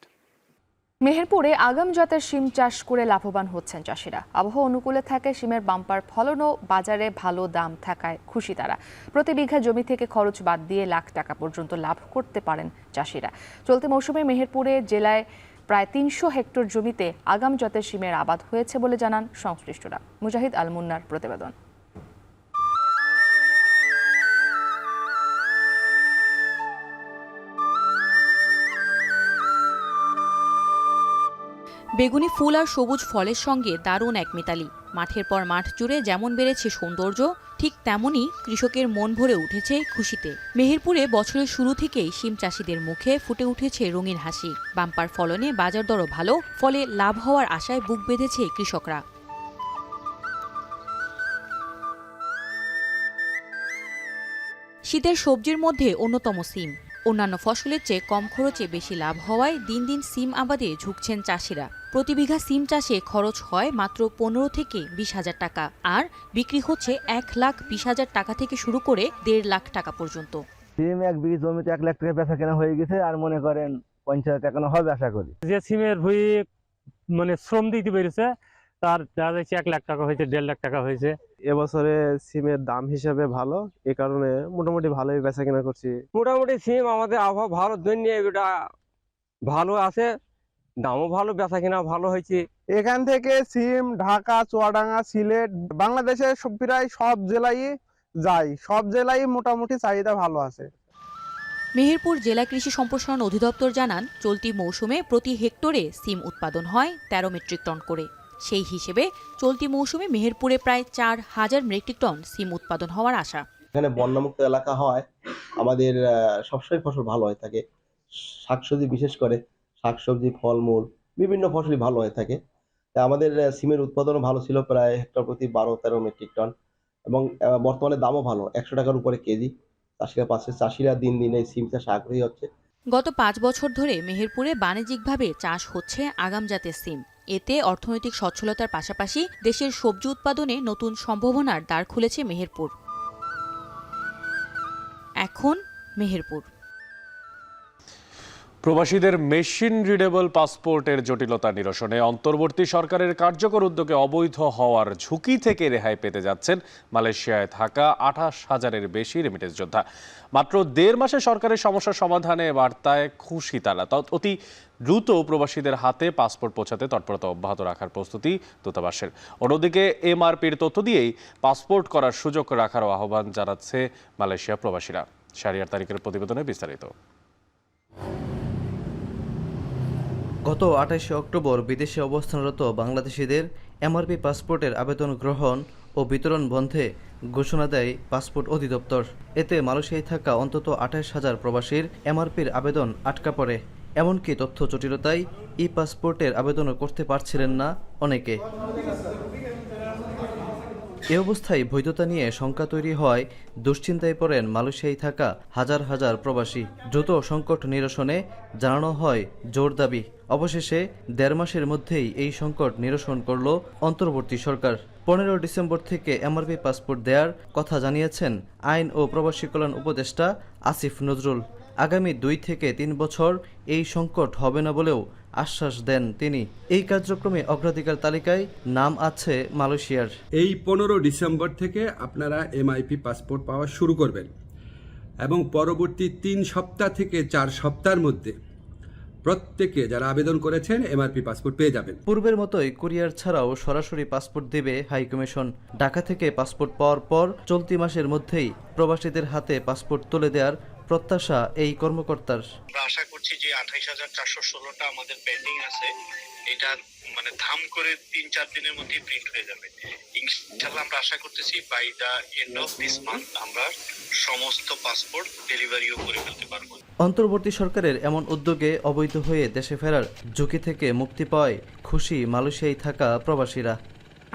মেহেরপুরে আগাম জাতের শিম চাষ করে লাভবান হচ্ছেন চাষিরা। আবহাওয়া অনুকূলে থাকে শিমের বাম্পার ফলনও বাজারে ভালো দাম থাকায় খুশি তারা। প্রতি বিঘা জমি থেকে খরচ বাদ দিয়ে লাখ টাকা পর্যন্ত লাভ করতে পারেন চাষিরা। চলতি মৌসুমে মেহেরপুরে জেলায় প্রায় 300 হেক্টর জমিতে আগাম জাতের শিমের আবাদ হয়েছে বলে জানান সংশ্লিষ্টরা। মুজাহিদ আল মুন্নার প্রতিবেদন। বেগুনি ফুল আর সবুজ ফলের সঙ্গে দারুণ এক মিতালি। মাঠের পর মাঠ জুড়ে যেমন বেড়েছে সৌন্দর্য, ঠিক তেমনই কৃষকের মন ভরে উঠেছে খুশিতে। মেহেরপুরে বছরের শুরু থেকেই শিম চাষিদের মুখে ফুটে উঠেছে রঙিন হাসি। বাম্পার ফলনে বাজার দরও ভালো, ফলে লাভ হওয়ার আশায় বুক বেঁধেছে কৃষকরা। শীতের সবজির মধ্যে অন্যতম সিম। অন্যান্য ফসলের চেয়ে কম খরচে বেশি লাভ হওয়ায় দিন দিন সিম আবাদে ঝুঁকছেন চাষিরা। প্রতি বিঘা সিম চাষে খরচ হয় মাত্র 15 থেকে 20 হাজার টাকা, আর বিক্রি হচ্ছে 1,20,000 টাকা থেকে শুরু করে 1.5 লাখ টাকা পর্যন্ত। সিম এক বিঘা জমিতে 1 লাখ টাকা বেচা কেনা হয়ে গেছে, আর মনে করেন 50,000 টাকা হবে আশা করি। যে সিমের ভুঁই মানে শ্রম দিতে পেরেছে তার দেখা যাচ্ছে 1 লাখ টাকা হয়েছে, 1.5 লাখ টাকা হয়েছে। এবছরে সিমের দাম হিসাবে ভালো, এ কারণে মোটামুটি ভালোই বেচা কেনা করছি। মোটামুটি সিম আমাদের আবহাওয়া ভালো জন্য এটা ভালো আছে, দামও ভালো, বেচা কেনা ভালো হয়েছে। এখান থেকে সিম ঢাকা, চুয়াডাঙ্গা, সিলেট, বাংলাদেশের প্রায় সব জেলায় যায়, সব জেলায় মোটামুটি চাহিদা ভালো আছে। মেহেরপুর জেলা কৃষি সম্প্রসারণ অধিদপ্তর জানান, চলতি মৌসুমে প্রতি হেক্টরে সিম উৎপাদন হয় 13 মেট্রিক টন করে। সেই হিসেবে চলতি মৌসুমে মেহেরপুরে প্রায় 4,000 মেট্রিক টন সিম উৎপাদন হওয়ার আশা। এখানে বন্যামুক্ত এলাকা হয়, আমাদের সবসময় ফসল ভালো হয়ে থাকে। শাকসবজি, বিশেষ করে শাকসবজি, ফলমূল, বিভিন্ন ফসলই ভালো হয়ে থাকে। তা আমাদের সিমের উৎপাদনও ভালো ছিল, প্রায় হেক্টর প্রতি 12-13 মেট্রিক টন, এবং বর্তমানে দামও ভালো, 100 টাকার উপরে কেজি চাষিরা পাচ্ছে। চাষিরা দিন দিন এই সিম চাষে আগ্রহী হচ্ছে। গত 5 বছর ধরে মেহেরপুরে বাণিজ্যিকভাবে চাষ হচ্ছে আগাম জাতের সিম। এতে অর্থনৈতিক সচ্ছলতার পাশাপাশি দেশের সবজি উৎপাদনে নতুন সম্ভাবনার দ্বার খুলেছে মেহেরপুর। এখন মেহেরপুর। প্রবাসীদের মেশিন রিডেবল পাসপোর্টের জটিলতা নিরসনে অন্তর্বর্তী সরকারের কার্যকর উদ্যোগে অবৈধ হওয়ার ঝুঁকি থেকে রেহাই পেতে যাচ্ছেন মালয়েশিয়ায় থাকা 28,000-এর বেশি রেমিটেন্স যোদ্ধা। মাত্র 1.5 মাসে সরকারের সমস্যা সমাধানে বার্তায় খুশি তারা। অতি দ্রুত প্রবাসীদের হাতে পাসপোর্ট পৌঁছাতে তৎপরতা অব্যাহত রাখার প্রস্তুতি দূতাবাসের। অন্যদিকে এমআরপির তথ্য দিয়েই পাসপোর্ট করার সুযোগ রাখারও আহ্বান জানাচ্ছে মালয়েশিয়া প্রবাসীরা। শাহরিয়ার তারিখের প্রতিবেদনে বিস্তারিত। গত 28 অক্টোবর বিদেশে অবস্থানরত বাংলাদেশিদের এমআরপি পাসপোর্টের আবেদন গ্রহণ ও বিতরণ বন্ধে ঘোষণা দেয় পাসপোর্ট অধিদপ্তর। এতে মালয়েশিয়ায় থাকা অন্তত 28,000 প্রবাসীর এমআরপির আবেদন আটকা পড়ে। এমনকি তথ্য জটিলতায় ই পাসপোর্টের আবেদনও করতে পারছিলেন না অনেকে। এ অবস্থায় বৈধতা নিয়ে শঙ্কা তৈরি হয়, দুশ্চিন্তায় পড়েন মালয়েশিয়ায় থাকা হাজার হাজার প্রবাসী। দ্রুত সংকট নিরসনে জানানো হয় জোর দাবি। অবশেষে 1.5 মাসের মধ্যেই এই সংকট নিরসন করল অন্তর্বর্তী সরকার। 15 ডিসেম্বর থেকে এমআরপি পাসপোর্ট দেওয়ার কথা জানিয়েছেন আইন ও প্রবাসী কল্যাণ উপদেষ্টা আসিফ নজরুল। আগামী 2 থেকে 3 বছর এই সংকট হবে না বলেও আশ্বাস দেন তিনি। এই কার্যক্রমে অগ্রাধিকার তালিকায় নাম আছে মালয়েশিয়ার। এই 15 ডিসেম্বর থেকে আপনারা এমআইপি পাসপোর্ট পাওয়া শুরু করবেন এবং পরবর্তী 3 সপ্তাহ থেকে 4 সপ্তাহের মধ্যে প্রত্যেকে যারা আবেদন করেছেন এমআরপি পাসপোর্ট পেয়ে যাবেন। পূর্বের মতোই কুরিয়ার ছাড়াও সরাসরি পাসপোর্ট দেবে হাই কমিশন। ঢাকা থেকে পাসপোর্ট পাওয়ার পর চলতি মাসের মধ্যেই প্রবাসীদের হাতে পাসপোর্ট তুলে দেওয়ার প্রত্যাশা এই কর্মকর্তার। আমরা আশা করছি যে 28,416টা আমাদের পেন্ডিং আছে, এটা মানে ধাম করে 3-4 দিনের মধ্যে প্রিন্ট হয়ে যাবে ইনশাআল্লাহ। আমরা আশা করতেছি by the end of this month আমরা সমস্ত পাসপোর্ট ডেলিভারিও করে ফেলতে পারবো। অন্তর্বর্তী সরকারের এমন উদ্যোগে অবৈধ হয়ে দেশে ফেরার ঝুঁকি থেকে মুক্তি পাওয়ায় খুশি মালয়েশিয়ায় থাকা প্রবাসীরা।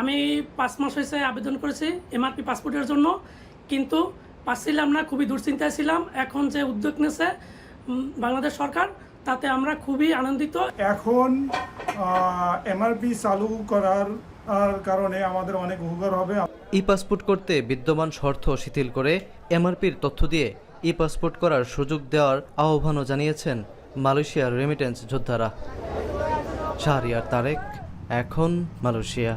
আমি 5 মাস হয়েছে আবেদন করেছি এমআরপি পাসপোর্টের জন্য, কিন্তু পাচ্ছিলাম না, খুবই দুশ্চিন্তায় ছিলাম। এখন যে উদ্যোগ নিয়েছে বাংলাদেশ সরকার, তাতে আমরা খুবই আনন্দিত। এখন এমআরপি চালু করার কারণে আমাদের অনেক উপকার হবে। ই পাসপোর্ট করতে বিদ্যমান শর্ত শিথিল করে এমআরপির তথ্য দিয়ে ই পাসপোর্ট করার সুযোগ দেওয়ার আহ্বানও জানিয়েছেন মালয়েশিয়ার রেমিটেন্স যোদ্ধারা। শাহরিয়ার তারেক, এখন মালয়েশিয়া।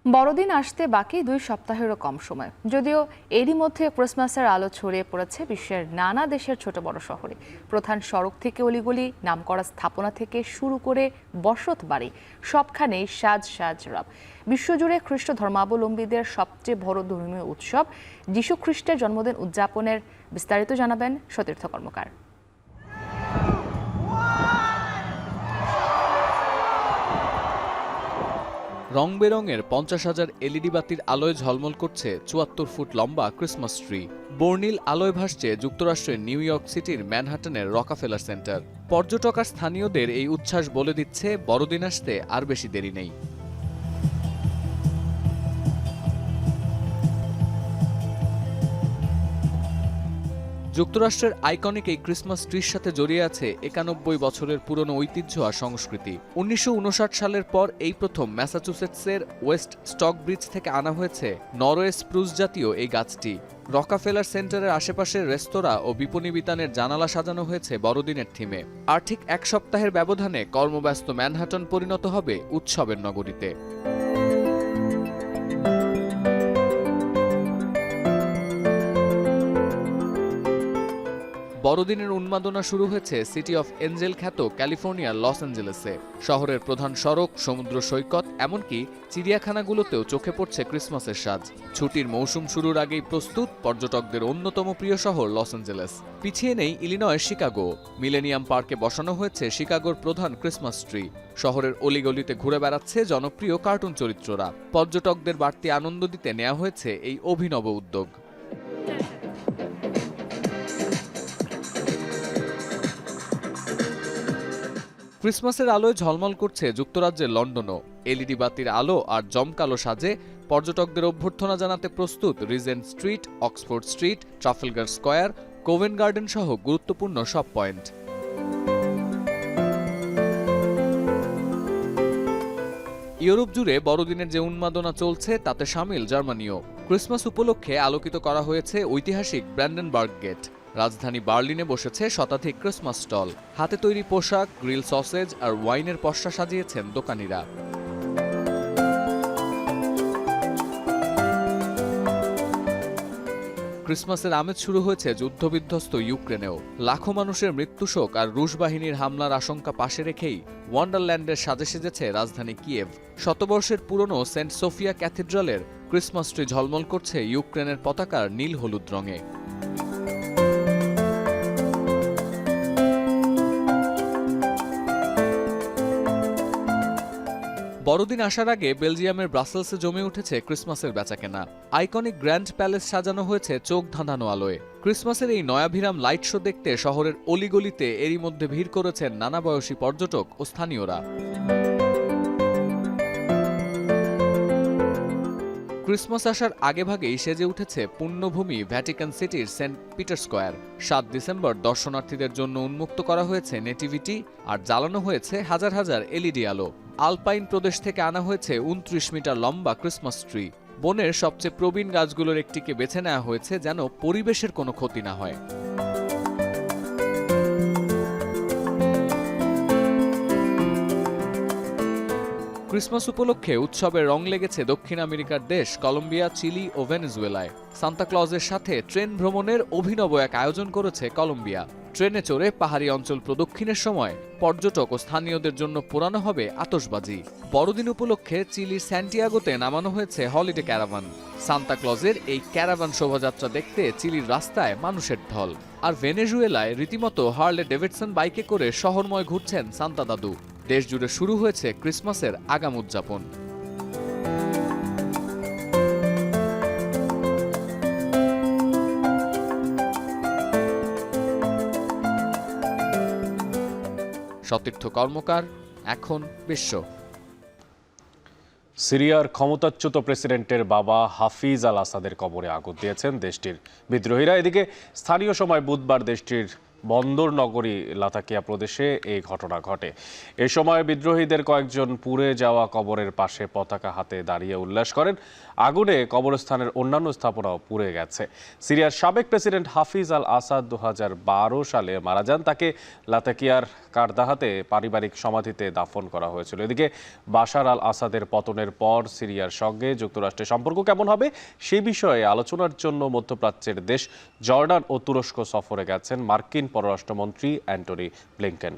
বড়দিন আসতে বাকি 2 সপ্তাহেরও কম সময়, যদিও এরই মধ্যে ক্রিসমাসের আলো ছড়িয়ে পড়েছে বিশ্বের নানা দেশের ছোট বড় শহরে। প্রধান সড়ক থেকে অলিগলি, নামকরা স্থাপনা থেকে শুরু করে বসত বাড়ি, সবখানেই সাজ সাজ রব। বিশ্বজুড়ে খ্রিস্ট ধর্মাবলম্বীদের সবচেয়ে বড় ধর্মীয় উৎসব যীশু খ্রিস্টের জন্মদিন উদযাপনের বিস্তারিত জানাবেন সতীর্থ কর্মকার। রং বেরঙের 50,000 এলইডি বাতির আলোয় ঝলমল করছে 74 ফুট লম্বা ক্রিসমাস ট্রি। বর্ণিল আলোয় ভাসছে যুক্তরাষ্ট্রের নিউ ইয়র্ক সিটির ম্যানহাটনের রকাফেলার সেন্টার। পর্যটক আর স্থানীয়দের এই উচ্ছ্বাস বলে দিচ্ছে বড়দিন আসতে আর বেশি দেরি নেই। যুক্তরাষ্ট্রের আইকনিক এই ক্রিসমাস ট্রির সাথে জড়িয়ে আছে 91 বছরের পুরনো ঐতিহ্য আর সংস্কৃতি। 1959 সালের পর এই প্রথম ম্যাসাচুসেটসের ওয়েস্ট স্টক ব্রিজ থেকে আনা হয়েছে নরওয়ে স্প্রুস জাতীয় এই গাছটি। রকাফেলার সেন্টারের আশেপাশের রেস্তোরাঁ ও বিপণী বিতানের জানালা সাজানো হয়েছে বড়দিনের থিমে। আর ঠিক 1 সপ্তাহের ব্যবধানে কর্মব্যস্ত ম্যানহাটন পরিণত হবে উৎসবের নগরীতে। বড়দিনের উন্মাদনা শুরু হয়েছে সিটি অফ এঞ্জেল খ্যাত ক্যালিফোর্নিয়ার লস অ্যাঞ্জেলেসে। শহরের প্রধান সড়ক, সমুদ্র সৈকত, এমনকি চিড়িয়াখানাগুলোতেও চোখে পড়ছে ক্রিসমাসের সাজ। ছুটির মৌসুম শুরুর আগেই প্রস্তুত পর্যটকদের অন্যতম প্রিয় শহর লস অ্যাঞ্জেলেস। পিছিয়ে নেই ইলিনয়ের শিকাগো। মিলেনিয়াম পার্কে বসানো হয়েছে শিকাগোর প্রধান ক্রিসমাস ট্রি। শহরের অলিগলিতে ঘুরে বেড়াচ্ছে জনপ্রিয় কার্টুন চরিত্ররা। পর্যটকদের বাড়তি আনন্দ দিতে নেওয়া হয়েছে এই অভিনব উদ্যোগ। ক্রিসমাসের আলোয় ঝলমল করছে যুক্তরাজ্যের লন্ডনও। এলইডি বাতির আলো আর জমকালো সাজে পর্যটকদের অভ্যর্থনা জানাতে প্রস্তুত Regent street, Oxford street, Trafalgar square, Covent garden সহ গুরুত্বপূর্ণ সব পয়েন্ট। ইউরোপ জুড়ে বড়দিনের যে উন্মাদনা চলছে তাতে সামিল জার্মানিও। ক্রিসমাস উপলক্ষে আলোকিত করা হয়েছে ঐতিহাসিক ব্র্যান্ডেনবার্গ গেট। রাজধানী বার্লিনে বসেছে শতাধিক ক্রিসমাস স্টল। হাতে তৈরি পোশাক, গ্রিল সসেজ আর ওয়াইনের পসরা সাজিয়েছেন দোকানিরা। ক্রিসমাসের আমেজ শুরু হয়েছে যুদ্ধবিধ্বস্ত ইউক্রেনেও। লাখো মানুষের মৃত্যুশোক আর রুশ বাহিনীর হামলার আশঙ্কা পাশে রেখেই ওয়ান্ডারল্যান্ডের সাজে সেজেছে রাজধানী কিয়েভ। শতবর্ষের পুরনো সেন্ট সোফিয়া ক্যাথিড্রালের ক্রিসমাস ট্রি ঝলমল করছে ইউক্রেনের পতাকার নীল হলুদ রঙে। বড়দিন আসার আগে বেলজিয়ামের ব্রাসেলসে জমে উঠেছে ক্রিসমাসের বেচাকেনা। আইকনিক গ্র্যান্ড প্যালেস সাজানো হয়েছে চোখ ধাঁধানো আলোয়। ক্রিসমাসের এই নয়াভিরাম লাইট শো দেখতে শহরের অলিগলিতে এরই মধ্যে ভিড় করেছেন নানা বয়সী পর্যটক ও স্থানীয়রা। ক্রিসমাস আসার আগেভাগেই সেজে উঠেছে পুণ্যভূমি ভ্যাটিকান সিটির সেন্ট পিটার স্কয়ার। 7 ডিসেম্বর দর্শনার্থীদের জন্য উন্মুক্ত করা হয়েছে নেটিভিটি আর জ্বালানো হয়েছে হাজার হাজার এলইডি আলো। আলপাইন প্রদেশ থেকে আনা হয়েছে 29 মিটার লম্বা ক্রিসমাস ট্রি। বনের সবচেয়ে প্রবীণ গাছগুলোর একটিকে বেছে নেওয়া হয়েছে যেন পরিবেশের কোনো ক্ষতি না হয়। ক্রিসমাস উপলক্ষে উৎসবের রং লেগেছে দক্ষিণ আমেরিকার দেশ কলম্বিয়া, চিলি ও ভেনেজুয়েলায়। সান্তা ক্লজের সাথে ট্রেন ভ্রমণের অভিনব এক আয়োজন করেছে কলম্বিয়া। ট্রেনে চড়ে পাহাড়ি অঞ্চল প্রদক্ষিণের সময় পর্যটক ও স্থানীয়দের জন্য পোড়ানো হবে আতশবাজি। বড়দিন উপলক্ষে চিলির স্যান্টিয়াগোতে নামানো হয়েছে হলিডে ক্যারাভান। সান্তা ক্লজের এই ক্যারাভান শোভাযাত্রা দেখতে চিলির রাস্তায় মানুষের ঢল। আর ভেনেজুয়েলায় রীতিমতো হার্লে ডেভিডসন বাইকে করে শহরময় ঘুরছেন সান্তা দাদু। দেশ জুড়ে শুরু হয়েছে ক্রিসমাসের আগাম উদযাপন। সতীর্থ কর্মকার, এখন বিশ্ব। সিরিয়ার ক্ষমতাচ্যুত প্রেসিডেন্টের বাবা হাফিজ আল আসাদের কবরে আগুন দিয়েছেন দেশটির বিদ্রোহীরা। এদিকে স্থানীয় সময় বুধবার দেশটির বন্দর নগরী লাতাকিয়া প্রদেশে এই ঘটনা ঘটে। এ সময় বিদ্রোহীদের কয়েকজন পুড়ে যাওয়া কবরের পাশে পতাকা হাতে দাঁড়িয়ে উল্লাস করেন। আগুনে কবরস্থানের অন্যান্য স্থাপনাও পুড়ে গেছে। সিরিয়ার সাবেক প্রেসিডেন্ট হাফিজ আল আসাদ 2012 সালে মারা যান। তাকে লাতাকিয়ার কারদাহাতে পারিবারিক সমাধিতে দাফন করা হয়েছিল। এদিকে বাশার আল আসাদের পতনের পর সিরিয়ার সঙ্গে যুক্তরাষ্ট্রের সম্পর্ক কেমন হবে সে বিষয়ে আলোচনার জন্য মধ্যপ্রাচ্যের দেশ জর্ডান ও তুরস্ক সফরে গেছেন মার্কিন পররাষ্ট্রমন্ত্রী অ্যান্টনি ব্লিংকেন।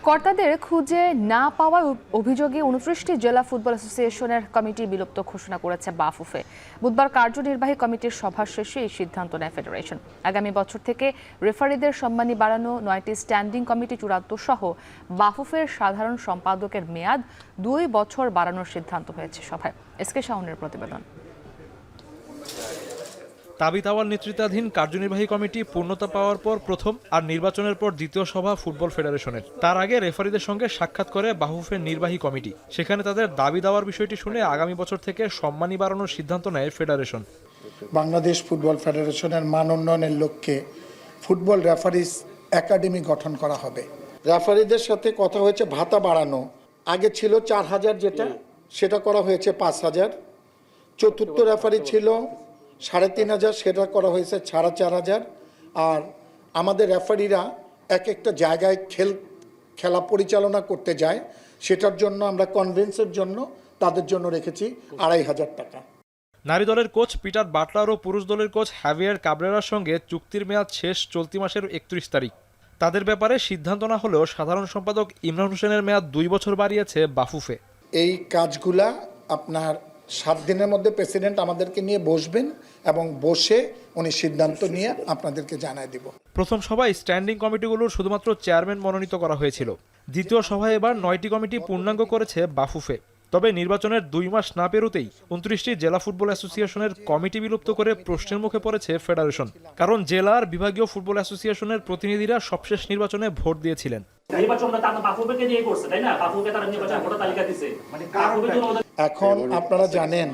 কর্তাদের খুঁজে না পাওয়ার অভিযোগে 29টি জেলা ফুটবল অ্যাসোসিয়েশনের কমিটি বিলুপ্ত ঘোষণা করেছে বাফুফে। বুধবার কার্যনির্বাহী কমিটির সভা শেষে এই সিদ্ধান্ত নেয় ফেডারেশন। আগামী বছর থেকে রেফারিদের সম্মানী বাড়ানো, 9টি স্ট্যান্ডিং কমিটি চূড়ান্ত সহ বাফুফের সাধারণ সম্পাদকের মেয়াদ 2 বছর বাড়ানোর সিদ্ধান্ত হয়েছে সভায়। এসকে শাওনের প্রতিবেদন। তাবিত আওয়াল নেতৃত্বাধীন কার্যনির্বাহী কমিটি পূর্ণতা পাওয়ার পর প্রথম আর নির্বাচনের পর দ্বিতীয় সভা ফুটবল ফেডারেশনের। তার আগে রেফারিদের সঙ্গে সাক্ষাৎ করে বাফুফের নির্বাহী কমিটি। সেখানে তাদের দাবি দেওয়ার বিষয়টি শুনে আগামী বছর থেকে সম্মানী বাড়ানোর সিদ্ধান্ত নেয় ফেডারেশন। বাংলাদেশ ফুটবল ফেডারেশনের মান উন্নয়নের লক্ষ্যে ফুটবল রেফারিজ একাডেমি গঠন করা হবে। রেফারিদের সাথে কথা হয়েছে ভাতা বাড়ানো। আগে ছিল 4000, যেটা সেটা করা হয়েছে 5000। চতুর্থ রেফারি ছিল 3500, সেটা করা হয়েছে 4500। আর আমাদের রেফারিরা এক একটা জায়গায় খেলা পরিচালনা করতে যায়, সেটার জন্য আমরা কনভেন্সের জন্য তাদের জন্য রেখেছি 2500 টাকা। নারী দলের কোচ পিটার বাটলার ও পুরুষ দলের কোচ হ্যাভিয়ার কাবরেরার সঙ্গে চুক্তির মেয়াদ শেষ চলতি মাসের 31 তারিখ। তাদের ব্যাপারে সিদ্ধান্ত না হলেও সাধারণ সম্পাদক ইমরান হোসেনের মেয়াদ 2 বছর বাড়িয়েছে বাফুফে। এই কাজগুলা আপনার 7 দিনের মধ্যে প্রেসিডেন্ট আমাদেরকে নিয়ে বসবেন এবং বসে উনি সিদ্ধান্ত নিয়ে আপনাদেরকে জানায় দিব। প্রথম সভায় স্ট্যান্ডিং কমিটিগুলোর শুধুমাত্র চেয়ারম্যান মনোনীত করা হয়েছিল। দ্বিতীয় সভায় এবার 9টি কমিটি পূর্ণাঙ্গ করেছে বাফুফে। তবে নির্বাচনের 2 মাস না পেরোতেই 29টি জেলা ফুটবল অ্যাসোসিয়েশনের কমিটি বিলুপ্ত করে প্রশ্নের মুখে পড়েছে ফেডারেশন। কারণ জেলা আর বিভাগীয় ফুটবল অ্যাসোসিয়েশনের প্রতিনিধিরা সবশেষ নির্বাচনে ভোট দিয়েছিলেন। এখন আপনারা জানেন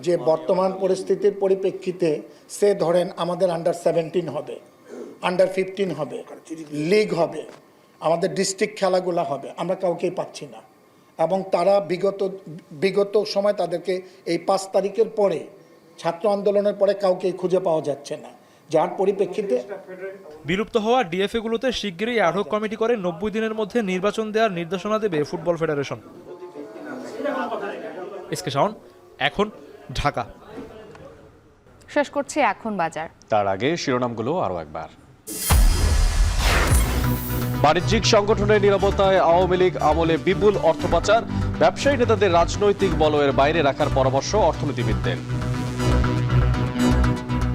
যে বর্তমান পরিস্থিতির পরিপ্রেক্ষিতে সে ধরেন আমাদের আন্ডার 17 হবে, আন্ডার 15 হবে, লিগ হবে, আমাদের ডিস্ট্রিক্ট খেলাগুলো হবে, আমরা কাউকেই পাচ্ছি না। এবং তারা বিগত সময় তাদেরকে এই 5 তারিখের পরে ছাত্র আন্দোলনের পরে কাউকেই খুঁজে পাওয়া যাচ্ছে না, যার পরিপ্রেক্ষিতে বিলুপ্ত হওয়া ডিএফএ গুলোতে শিগগিরই অ্যাডহক কমিটি করে 90 দিনের মধ্যে নির্বাচন দেওয়ার নির্দেশনা দেবে ফুটবল ফেডারেশন। এসকে শাওন, এখন ঢাকা। শেষ করছি এখন বাজার। তার আগে শিরোনামগুলো আরো একবার। বাণিজ্যিক সংগঠনের নিরাপত্তায় আওয়ামী লীগ আমলে বিপুল অর্থ পাচার, ব্যবসায়ী নেতাদের রাজনৈতিক বলয়ের বাইরে রাখার পরামর্শ অর্থনীতিবিদদের।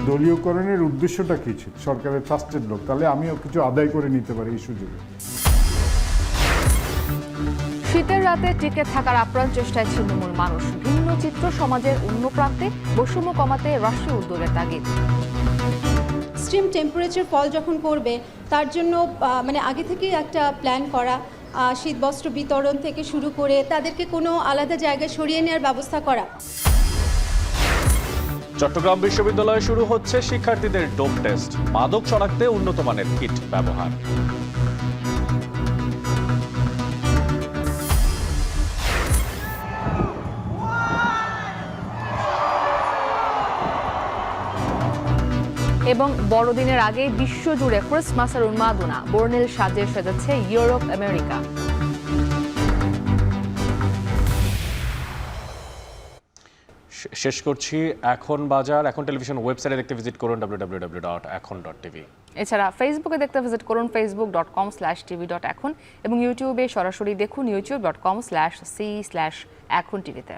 দলীয়করণের উদ্দেশ্যটা কি ছিল? সরকারের ট্রাস্টেড লোক, তাহলে আমিও কিছু আদায় করে নিতে পারি এই সুযোগে। শীতের রাতে টিকে থাকার আপ্রাণ চেষ্টায় ছিন্নমূল মানুষ। ভিন্ন চিত্র সমাজের অন্য প্রান্তে, বৈষম্য কমাতে রাষ্ট্রীয় উদ্যোগের তাগিদ। এক্সট্রিম টেম্পারেচার ফল যখন পড়বে তার জন্য আগে থেকে একটা প্ল্যান করা, শীতবস্ত্র বিতরণ থেকে শুরু করে তাদেরকে কোনো আলাদা জায়গায় সরিয়ে নেওয়ার ব্যবস্থা করা। চট্টগ্রাম বিশ্ববিদ্যালয়ে শুরু হচ্ছে শিক্ষার্থীদের ডোপ টেস্ট, মাদক শনাক্তে উন্নত মানের কিট ব্যবহার। এবং বড়দিনের আগে বিশ্বজুড়ে ক্রিসমাসের উন্মাদনা, বর্ণিল সাজে সেজেছে ইউরোপ, আমেরিকা। শেষ করছি এখন বাজার। এখন টেলিভিশন ওয়েবসাইটে দেখতে ভিজিট করুন www.ekhon.tv। এছাড়া ফেসবুকে দেখতে ভিজিট করুন facebook.com/tv.ekhon এবং ইউটিউবে সরাসরি দেখুন youtube.com/c/ekhon tv তে।